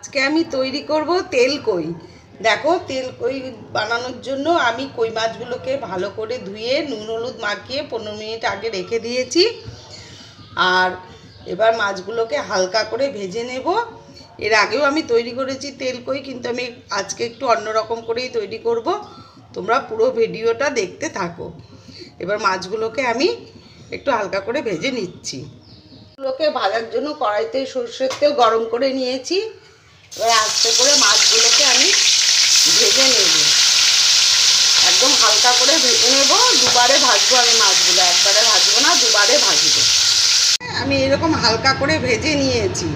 আজকে আমি তৈরি করব তেল কই। দেখো, তেল কই বানানোর জন্য আমি কই মাছগুলোকে ভালো করে ধুয়ে নুন হলুদ মাখিয়ে 15 মিনিট আগে রেখে দিয়েছি। আর এবার মাছগুলোকে হালকা করে ভেজে নেব। এর আগেও আমি তৈরি করেছি তেল কই, কিন্তু আমি আজকে একটু অন্যরকম করেই তৈরি করব। তোমরা পুরো ভিডিওটা দেখতে থাকো। এবার মাছগুলোকে আমি একটু হালকা করে ভেজে নিচ্ছি। মাছগুলোকে ভাজার জন্য কড়াইতে সরষের তেল গরম করে নিয়েছি। এবার আস্তে করে মাছগুলোকে আমি ভেজে নেব, একদম হালকা করে ভেজে নেব। দুবারে ভাজবো আমি মাছগুলো, একবারে ভাজবো না, দুবারে ভাজবো। আমি এরকম হালকা করে ভেজে নিয়েছি।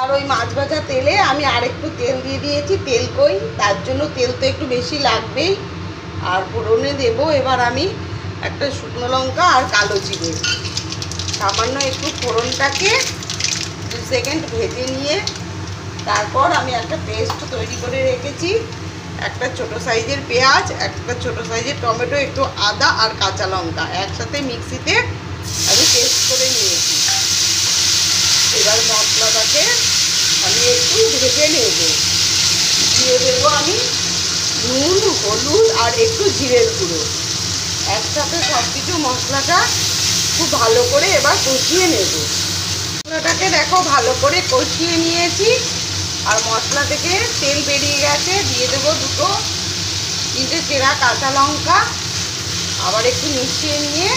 আর ওই মাছ ভাজা তেলে আমি আরেকটু তেল দিয়ে দিয়েছি, তেল কই, তার জন্য তেল তো একটু বেশি লাগবেই। আর ফোড়নে দেবো এবার আমি একটা শুকনো লঙ্কা আর কালো জিরে। সামান্য একটু ফোড়নটাকে 2 সেকেন্ড ভেজে নিয়ে তারপর আমি একটা পেস্ট তৈরি করে রেখেছি। একটা ছোট সাইজের পেঁয়াজ, একটা ছোট সাইজের টমেটো, একটু আদা আর কাঁচা লঙ্কা একসাথে মিক্সিতে আমি পেস্ট করে নিয়েছি। এবার মশলাটাকে আমি একটু ভেজে নেব। দিয়ে দেবো আমি নুন, হলুদ আর একটু জিরের গুঁড়ো। একসাথে সব কিছু মশলাটা খুব ভালো করে এবার কষিয়ে নেব। মশলাটাকে দেখো ভালো করে কষিয়ে নিয়েছি। আর মশলা থেকে তেল বেরিয়ে গেছে। দিয়ে দেবো 2-3টে চেরা কাঁচা লঙ্কা। আবার একটু মিশিয়ে নিয়ে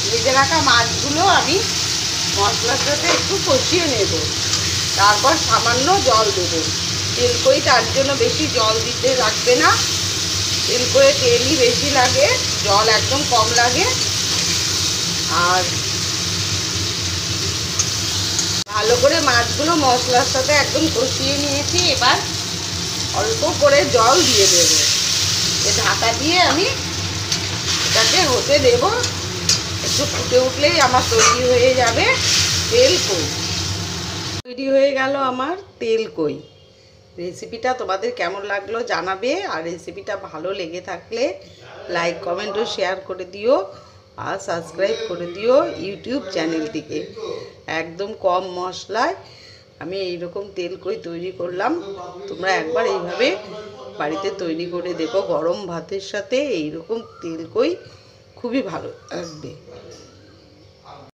ভেজে রাখা মাছগুলো আমি মশলার সাথে একটু কষিয়ে নেব। তারপর সামান্য জল দেবো। তেল কই তার জন্য বেশি জল দিতে লাগবে না। তেল করে তেলই বেশি লাগে, জল একদম কম লাগে। আর ভালো করে মাছগুলো মশলার সাথে একদম কষিয়ে নিয়েছি। এবার অল্প করে জল দিয়ে দেব। ঢাকা দিয়ে আমি এটাকে হতে দেব। একটু ফুটে উঠলেই আমার তৈরি হয়ে যাবে তেল কই। তৈরি হয়ে গেল আমার তেল কই। রেসিপিটা তোমাদের কেমন লাগলো জানাবে। আর রেসিপিটা ভালো লেগে থাকলে লাইক, কমেন্ট ও শেয়ার করে দিও। আর সাবস্ক্রাইব করে দিও ইউটিউব চ্যানেলটিকে। একদম কম মশলায় আমি এইরকম তেল কই তৈরি করলাম। তোমরা একবার এইভাবে বাড়িতে তৈরি করে দেখো। গরম ভাতের সাথে এইরকম তেল কই খুবই ভালো লাগবে।